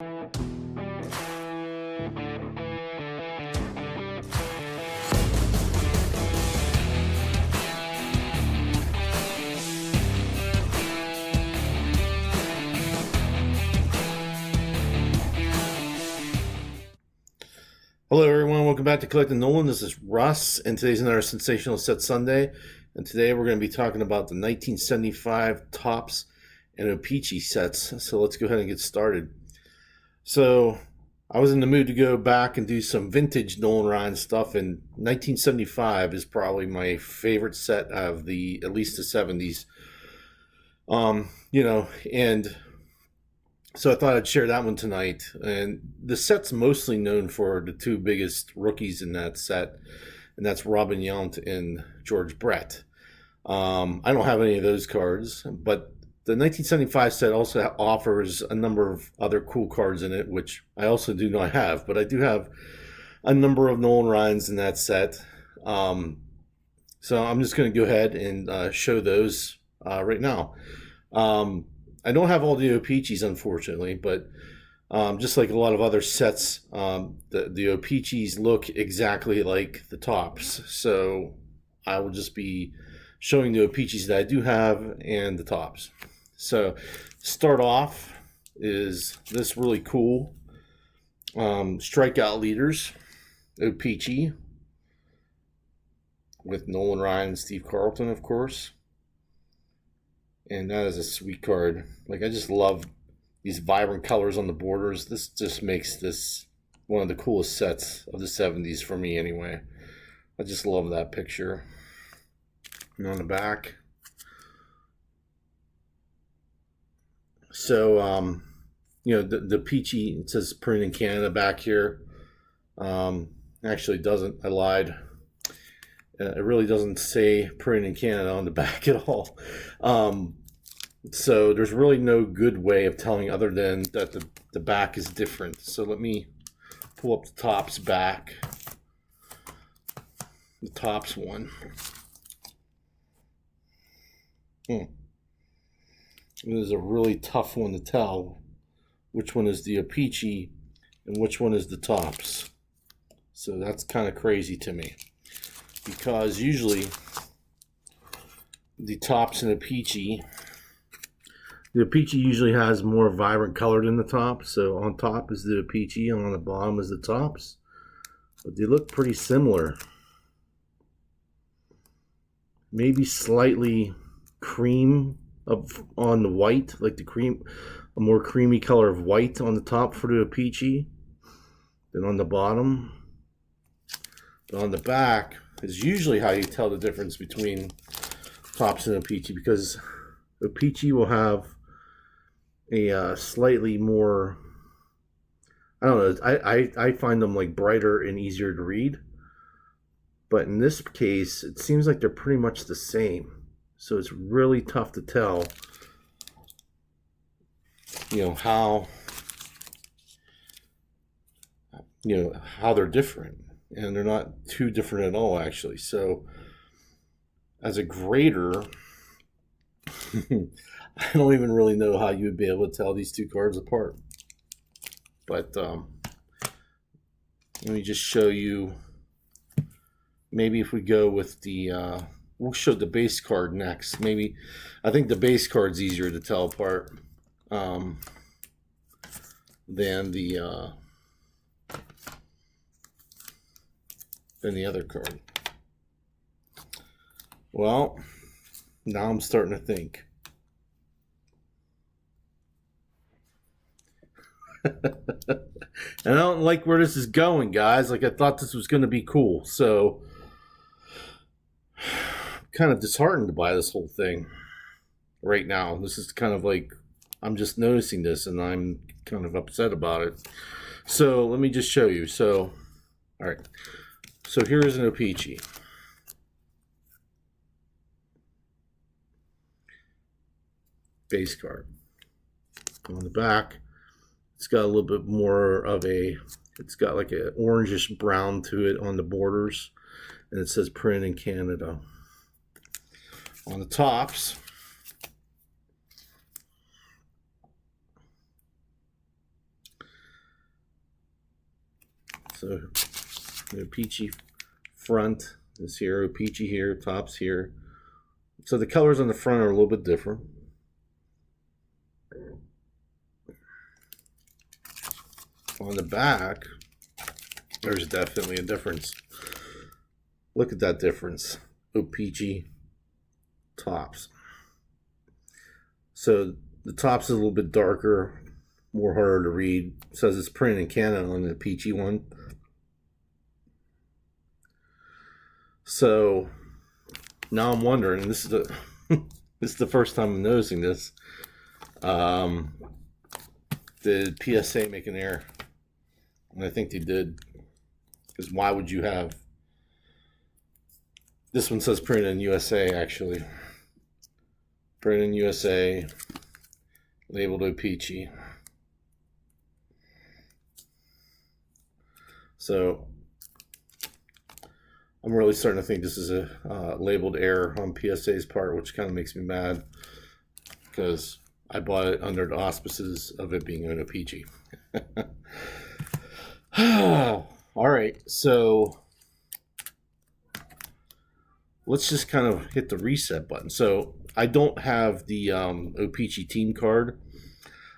Hello everyone, welcome back to Collecting Nolan. This is Russ, and today's another Sensational Set Sunday. And today we're going to be talking about the 1975 Topps and O-Pee-Chee sets. So let's go ahead and get started. So I was in the mood to go back and do some vintage Nolan Ryan stuff, and 1975 is probably my favorite set of at least the 70s. And so I thought I'd share that one tonight. And the set's mostly known for the two biggest rookies in that set, and that's Robin Yount and George Brett. I don't have any of those cards, but the 1975 set also offers a number of other cool cards in it, which I also do not have, but I do have a number of Nolan Ryans in that set. So I'm just going to go ahead and show those right now. I don't have all the O-Pee-Chees, unfortunately, but just like a lot of other sets, the O-Pee-Chees look exactly like the Topps. So I will just be showing the O-Pee-Chees that I do have and the Topps. So start off is this really cool strikeout leaders O-Pee-Chee with Nolan Ryan and Steve Carlton, of course. And that is a sweet card. Like, I just love these vibrant colors on the borders. This just makes this one of the coolest sets of the 70s for me anyway. I just love that picture. And on the back. So, the Peachy, it says printed in Canada back here. Actually, it doesn't. I lied. It really doesn't say printed in Canada on the back at all. So there's really no good way of telling other than that the back is different. So let me pull up the Topps back. The Topps one. It is a really tough one to tell which one is the O-Pee-Chee and which one is the Topps. So that's kind of crazy to me, because usually the Topps and O-Pee-Chee, the O-Pee-Chee usually has more vibrant color than the Topps. So on top is the O-Pee-Chee and on the bottom is the Topps. But they look pretty similar. Maybe slightly cream on the white, like a more creamy color of white on the top for the O-Pee-Chee than on the bottom. But on the back is usually how you tell the difference between Topps and O-Pee-Chee, because O-Pee-Chee will have a slightly more, I don't know, I find them like brighter and easier to read. But in this case, it seems like they're pretty much the same. So it's really tough to tell, how they're different. And they're not too different at all, actually. So as a grader, I don't even really know how you would be able to tell these two cards apart. But let me just show you. Maybe if we go with the, we'll show the base card next. Maybe, I think the base card's easier to tell apart than the other card. Well, now I'm starting to think. And I don't like where this is going, guys. Like, I thought this was going to be cool. So, kind of disheartened by this whole thing right now. This is kind of like, I'm just noticing this and I'm kind of upset about it. So, let me just show you. So, all right. So, here is an O-Pee-Chee. Base card. On the back, it's got a little bit more of it's got like an orangish brown to it on the borders, and it says print in Canada. On the Topps, So the O-Pee-Chee front is here, O-Pee-Chee here, Topps here. So the colors on the front are a little bit different. On the back, there's definitely a difference. Look at that difference. O-Pee-Chee, Topps. So the Topps is a little bit darker, more harder to read. It says it's printed in Canada on the Peachy one. So now I'm wondering, and this is the first time I'm noticing this. Did PSA make an error? And I think they did. Because why would you have? This one says printed in USA, actually. Printed in USA, labeled O-Pee-Chee. So I'm really starting to think this is a labeled error on PSA's part, which kind of makes me mad because I bought it under the auspices of it being an O-Pee-Chee. All right, so let's just kind of hit the reset button. So I don't have the O-Pee-Chee team card.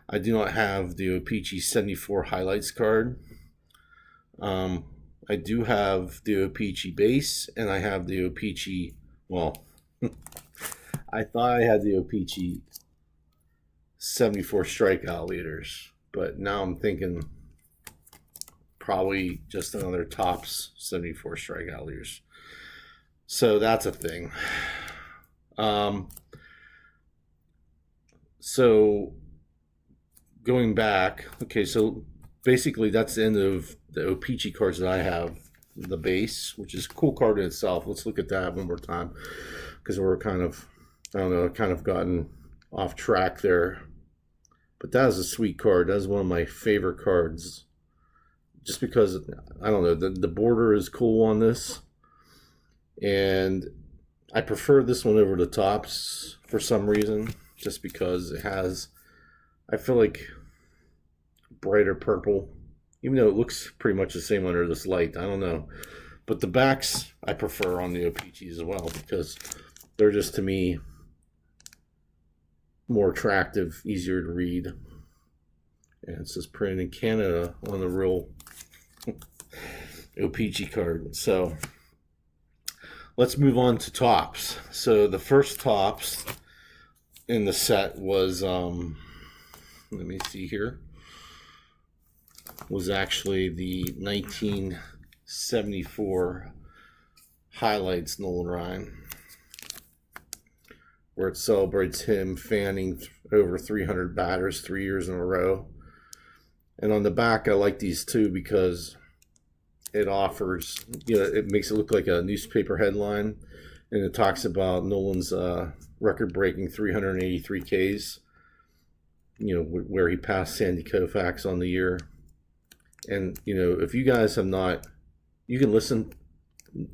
I do not have the O-Pee-Chee 74 highlights card. I do have the O-Pee-Chee base, and I have the O-Pee-Chee, well, I thought I had the O-Pee-Chee 74 strikeout leaders, but now I'm thinking probably just another Topps 74 strikeout leaders. So that's a thing. So going back, okay, so basically that's the end of the O-Pee-Chee cards that I have. The base, which is a cool card in itself. Let's look at that one more time, because we're kind of, I don't know, kind of gotten off track there. But that is a sweet card. That is one of my favorite cards. Just because, I don't know, the border is cool on this. And I prefer this one over the Topps for some reason. Just because it has, I feel like, brighter purple. Even though it looks pretty much the same under this light. I don't know. But the backs I prefer on the O-Pee-Chees as well, because they're just, to me, more attractive, easier to read. And it says printed in Canada on the real O-Pee-Chee card. So let's move on to Topps. So the first Topps in the set was, let me see here, was actually the 1974 highlights Nolan Ryan, where it celebrates him fanning over 300 batters 3 years in a row. And on the back, I like these too because it offers, you know, it makes it look like a newspaper headline, and it talks about Nolan's record-breaking 383 Ks, you know, where he passed Sandy Koufax on the year. And, you know, if you guys have not, you can listen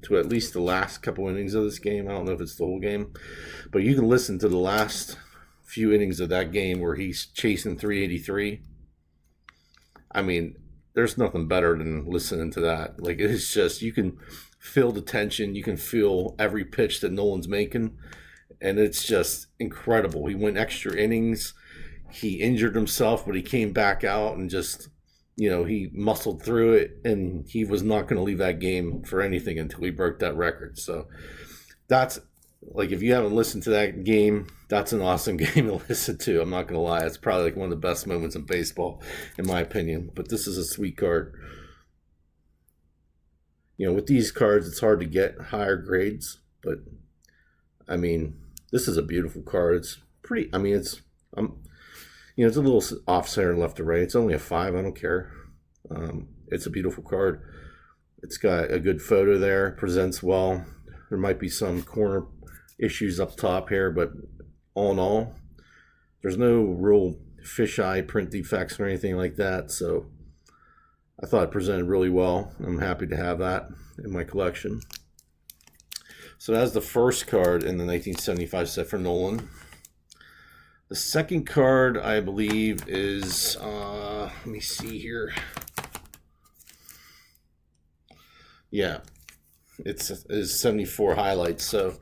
to at least the last couple innings of this game. I don't know if it's the whole game, but you can listen to the last few innings of that game where he's chasing 383. I mean, there's nothing better than listening to that. Like, it's just, you can feel the tension. You can feel every pitch that Nolan's making, and it's just incredible. He went extra innings. He injured himself, but he came back out and just, you know, he muscled through it, and he was not going to leave that game for anything until he broke that record. So that's, like, if you haven't listened to that game, that's an awesome game to listen to. I'm not going to lie. It's probably like one of the best moments in baseball, in my opinion. But this is a sweet card. You know, with these cards, it's hard to get higher grades. But, I mean, this is a beautiful card. It's pretty, I mean, it's, you know, it's a little off center left to right. It's only a 5. I don't care. It's a beautiful card. It's got a good photo there. Presents well. There might be some corner issues up top here, but all in all, there's no real fisheye print defects or anything like that. So I thought it presented really well. I'm happy to have that in my collection. So that's the first card in the 1975 set for Nolan. The second card, I believe, is, let me see here. Yeah, it's 74 highlights. So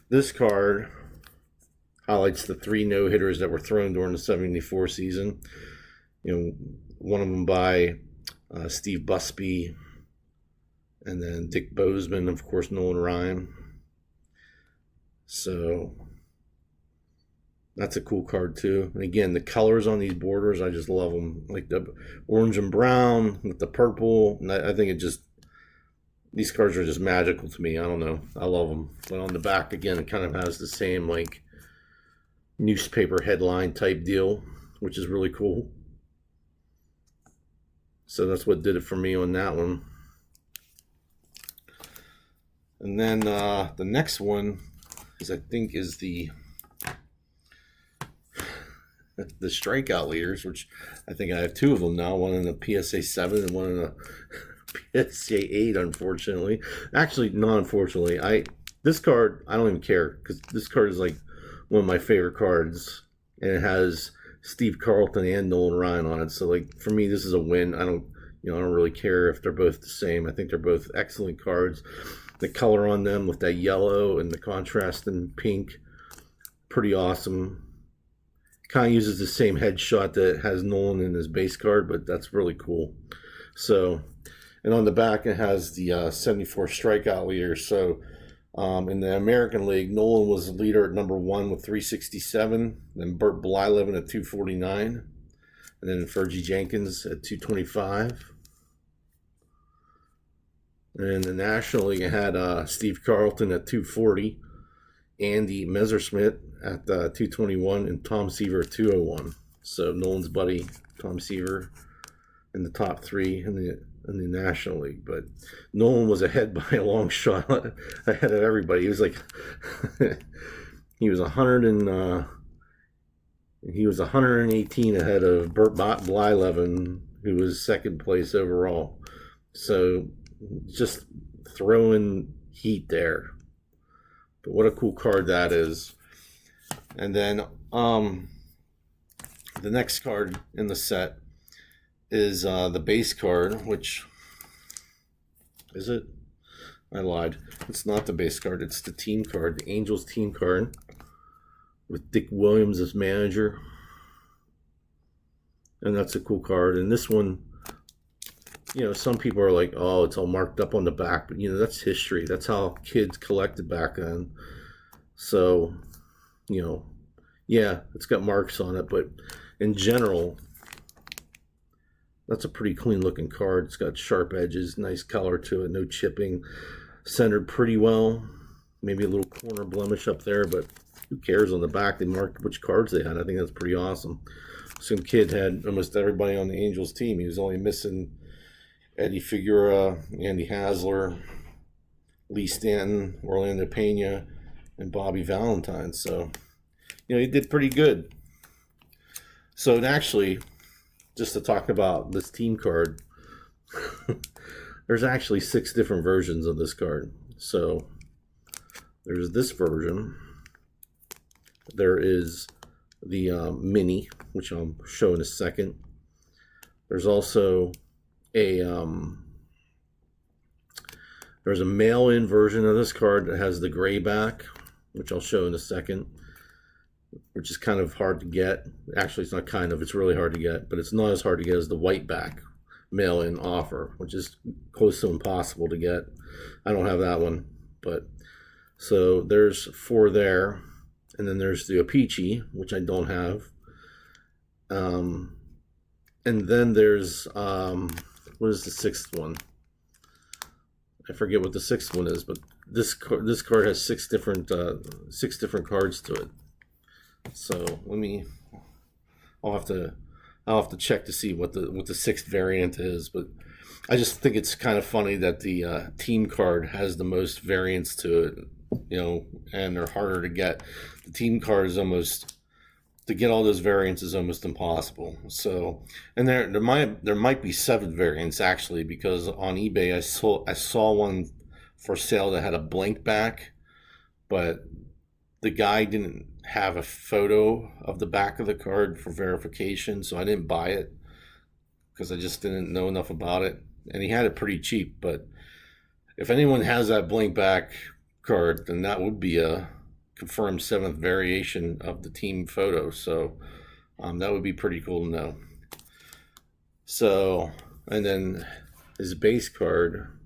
this card highlights the 3 no-hitters that were thrown during the 74 season. You know, one of them by Steve Busby, and then Dick Bozeman, of course, Nolan Ryan. So that's a cool card too. And again, the colors on these borders, I just love them. Like the orange and brown with the purple. And I think it just, these cards are just magical to me. I don't know. I love them. But on the back, again, it kind of has the same like newspaper headline type deal, which is really cool. So that's what did it for me on that one. And then the next one is, I think, is the strikeout leaders, which I think I have 2 of them now. One in the PSA 7 and one in the PSA 8, unfortunately. Actually, not unfortunately. This card, I don't even care, because this card is like one of my favorite cards. And it has Steve Carlton and Nolan Ryan on it. So like for me, this is a win. I don't really care if they're both the same. I think they're both excellent cards. The color on them with that yellow and the contrast in pink, pretty awesome. Kind of uses the same headshot that has Nolan in his base card, but that's really cool. So, and on the back it has the 74 strikeout leaders. So in the American League, Nolan was the leader at number 1 with 367. Then Burt Blyleven at 249. And then Fergie Jenkins at 225. And in the National League, it had Steve Carlton at 240. Andy Messerschmidt at 221 and Tom Seaver at 201. So Nolan's buddy, Tom Seaver, in the top 3 in the National League. But Nolan was ahead by a long shot, ahead of everybody. He was like, he was 118 ahead of Burt Blyleven, who was second place overall. So just throwing heat there. But what a cool card that is. And then the next card in the set is the base card, which is it? I lied. It's not the base card. It's the team card, the Angels team card with Dick Williams as manager. And that's a cool card. And this one, some people are like, oh, it's all marked up on the back. But, that's history. That's how kids collected back then. So, yeah, it's got marks on it. But in general, that's a pretty clean looking card. It's got sharp edges, nice color to it, no chipping. Centered pretty well. Maybe a little corner blemish up there, but who cares on the back? They marked which cards they had. I think that's pretty awesome. Some kid had almost everybody on the Angels team. He was only missing Eddie Figueroa, Andy Hasler, Lee Stanton, Orlando Pena, and Bobby Valentine. So, he did pretty good. So, and actually, just to talk about this team card, there's actually 6 different versions of this card. So, there's this version. There is the mini, which I'll show in a second. There's also there's a mail-in version of this card that has the gray back, which I'll show in a second, which is kind of hard to get. Actually, it's not kind of, it's really hard to get, but it's not as hard to get as the white back mail-in offer, which is close to impossible to get. I don't have that one, but so there's 4 there, and then there's the O-Pee-Chee, which I don't have, and then there's what is the 6th one? I forget what the 6th one is, but this card has 6 different cards to it. So I'll have to check to see what the 6th variant is, but I just think it's kind of funny that the team card has the most variants to it, and they're harder to get. The team card is almost, to get all those variants is almost impossible. So, and there might be 7 variants actually, because on eBay I saw one for sale that had a blank back, but the guy didn't have a photo of the back of the card for verification, so I didn't buy it because I just didn't know enough about it. And he had it pretty cheap, but if anyone has that blank back card, then that would be a confirmed 7th variation of the team photo. So that would be pretty cool to know. So, and then his base card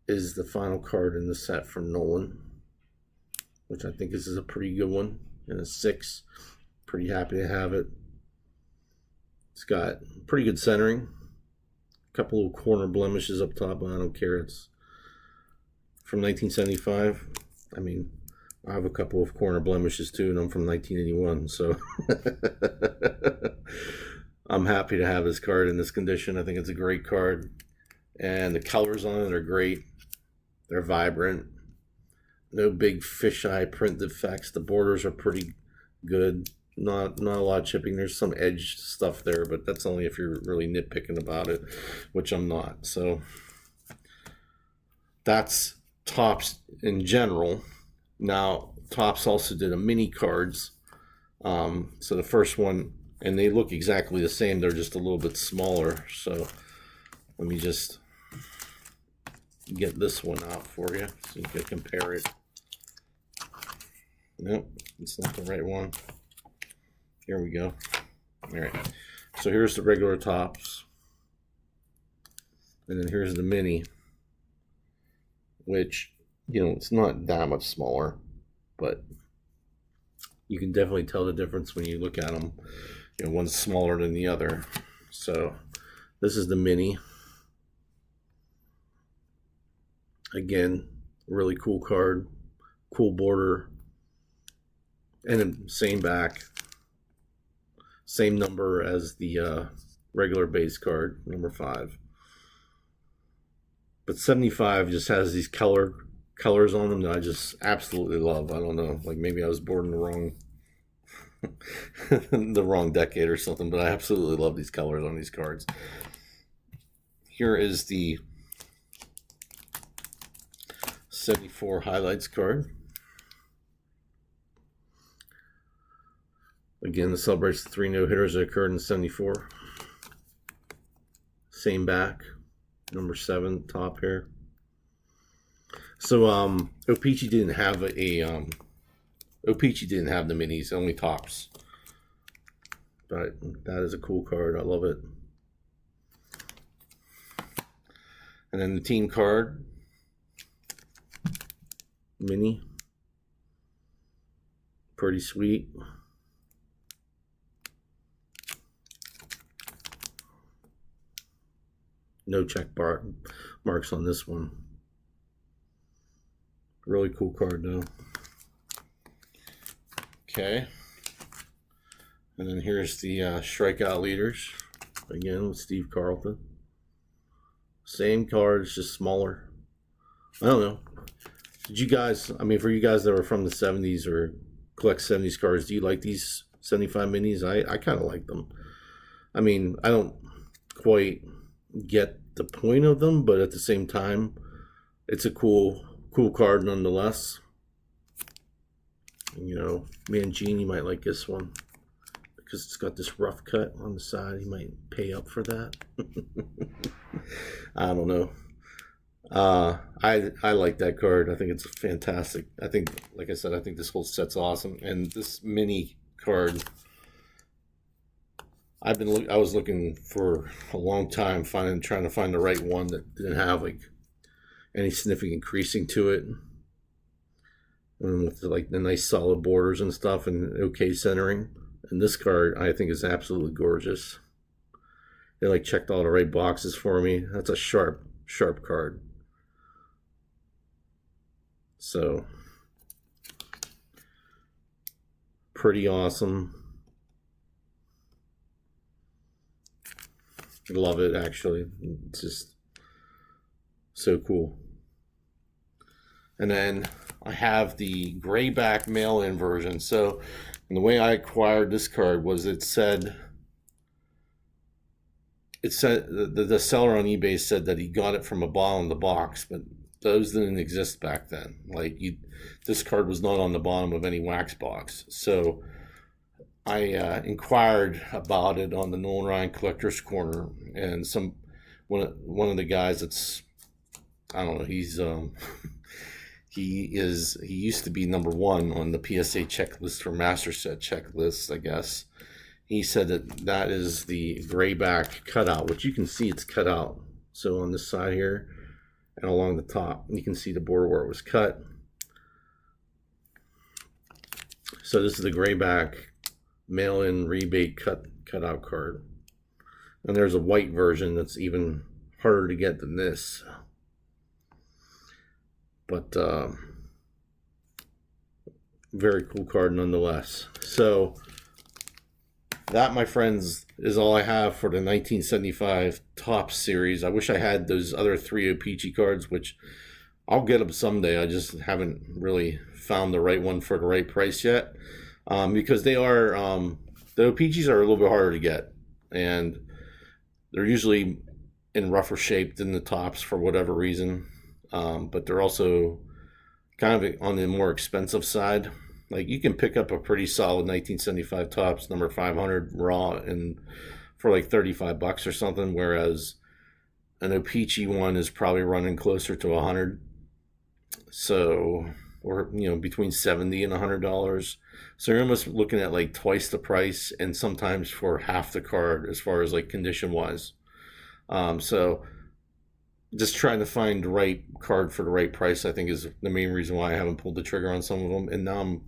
is the final card in the set from Nolan, which I think this is a pretty good one, and a 6. Pretty happy to have it. It's got pretty good centering. A couple of corner blemishes up top, but I don't care. It's from 1975. I mean, I have a couple of corner blemishes too, and I'm from 1981, so I'm happy to have this card in this condition. I think it's a great card, and the colors on it are great. They're vibrant. No big fisheye print defects. The borders are pretty good. Not a lot of chipping. There's some edge stuff there, but that's only if you're really nitpicking about it, which I'm not. So that's Topps in general. Now Topps also did a mini cards. So the first one, and they look exactly the same. They're just a little bit smaller. So let me just get this one out for you so you can compare it. Nope, it's not the right one. Here we go. All right, so here's the regular Topps, and then here's the mini, which, you know, it's not that much smaller, but you can definitely tell the difference when you look at them. You know, one's smaller than the other. So this is the mini. Again, really cool card, cool border, and the same back, same number as the regular base card, number 5. But 75 just has these colors on them that I just absolutely love. I don't know, like maybe I was born in the wrong the wrong decade or something, but I absolutely love these colors on these cards. Here is the 74 highlights card. Again, this celebrates the 3 no-hitters that occurred in 74. Same back, number 7 top here. So O-Pee-Chee didn't have O-Pee-Chee didn't have the minis, only Topps. But that is a cool card. I love it. And then the team card, mini, pretty sweet. No check marks on this one. Really cool card though. Okay. And then here's the strikeout leaders. Again with Steve Carlton. Same cards, just smaller. I don't know. Did you guys, I mean, for you guys that were from the 70s or collect 70s cards, do you like these 75 minis? I kind of like them. I mean, I don't quite get the point of them, but at the same time, it's a cool card nonetheless. And, you know, Mangini might like this one because it's got this rough cut on the side. He might pay up for that. I don't know. I like that card. I think it's fantastic. I think, like I said, I think this whole set's awesome. And this mini card, I was looking for a long time trying to find the right one that didn't have like any significant creasing to it, and with like the nice solid borders and stuff and okay centering. And this card I think is absolutely gorgeous. It like checked all the right boxes for me. That's a sharp card. So pretty awesome. Love it, actually. It's just so cool. And then I have the grayback mail-in version. So, and the way I acquired this card was it said the seller on eBay said that he got it from a bottom of the box, but those didn't exist back then. Like, this card was not on the bottom of any wax box. So I inquired about it on the Nolan Ryan Collector's Corner, and one of the guys that's, I don't know, he's he used to be number 1 on the PSA checklist for master set checklists, I guess. He said that is the grayback cutout, which you can see it's cut out. So on this side here and along the top, you can see the border where it was cut. So this is the grayback mail-in rebate cutout card. And there's a white version that's even harder to get than this. But very cool card nonetheless. So that, my friends, is all I have for the 1975 Topps series. I wish I had those other 3 O-Pee-Chee cards, which I'll get them someday. I just haven't really found the right one for the right price yet, because they are the O-Pee-Chees are a little bit harder to get, and they're usually in rougher shape than the Topps for whatever reason. But they're also kind of on the more expensive side. Like, you can pick up a pretty solid 1975 Topps number 500 raw and for like $35 or something, whereas an O-Pee-Chee one is probably running closer to $100. So, or between $70 and $100. So you're almost looking at like twice the price, and sometimes for half the card as far as like condition wise. So just trying to find the right card for the right price, I think, is the main reason why I haven't pulled the trigger on some of them. And now I'm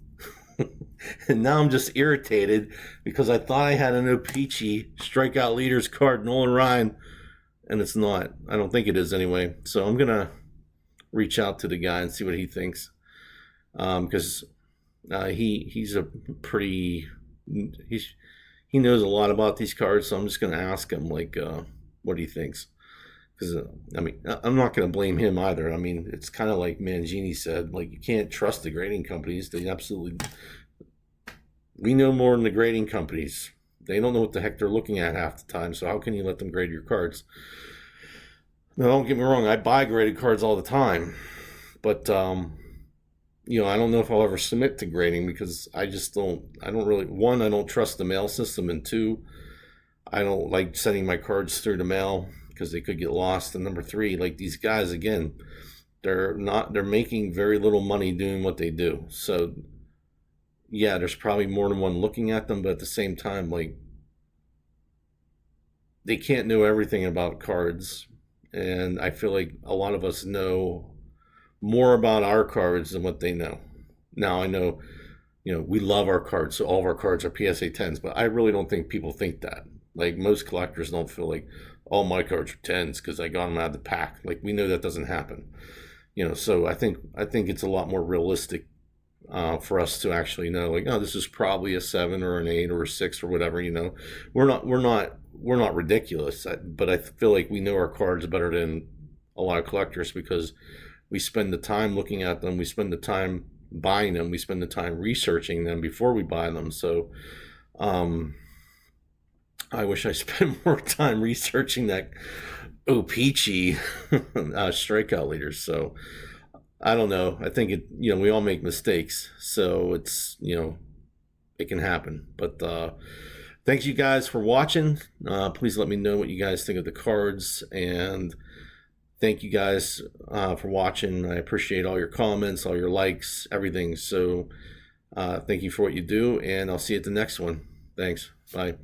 and now I'm just irritated because I thought I had an O-Pee-Chee strikeout leaders card, Nolan Ryan, and it's not. I don't think it is anyway. So I'm gonna reach out to the guy and see what he thinks, because he's a pretty he knows a lot about these cards. So I'm just gonna ask him like what he thinks. Because, I mean, I'm not going to blame him either. I mean, it's kind of like Mangini said, like, you can't trust the grading companies. They absolutely, we know more than the grading companies. They don't know what the heck they're looking at half the time, so how can you let them grade your cards? Now, don't get me wrong, I buy graded cards all the time. But, I don't know if I'll ever submit to grading, because I don't really, 1, I don't trust the mail system, and 2, I don't like sending my cards through the mail, because they could get lost. And number 3, like, these guys, again, they're making very little money doing what they do. So yeah, there's probably more than one looking at them, but at the same time, like, they can't know everything about cards. And I feel like a lot of us know more about our cards than what they know. Now, I know, we love our cards, so all of our cards are PSA 10s, but I really don't think people think that. Like, most collectors don't feel like all my cards are 10s because I got them out of the pack. Like, we know that doesn't happen. So I think it's a lot more realistic for us to actually know, like, oh, this is probably a 7 or an 8 or a 6 or whatever. We're not ridiculous, but I feel like we know our cards better than a lot of collectors, because we spend the time looking at them, we spend the time buying them, we spend the time researching them before we buy them. So I wish I spent more time researching that O-Pee-Chee strikeout leaders. So I don't know. I think we all make mistakes, so it's, it can happen. But thanks you guys for watching. Please let me know what you guys think of the cards, and thank you guys for watching. I appreciate all your comments, all your likes, everything. So thank you for what you do, and I'll see you at the next one. Thanks. Bye.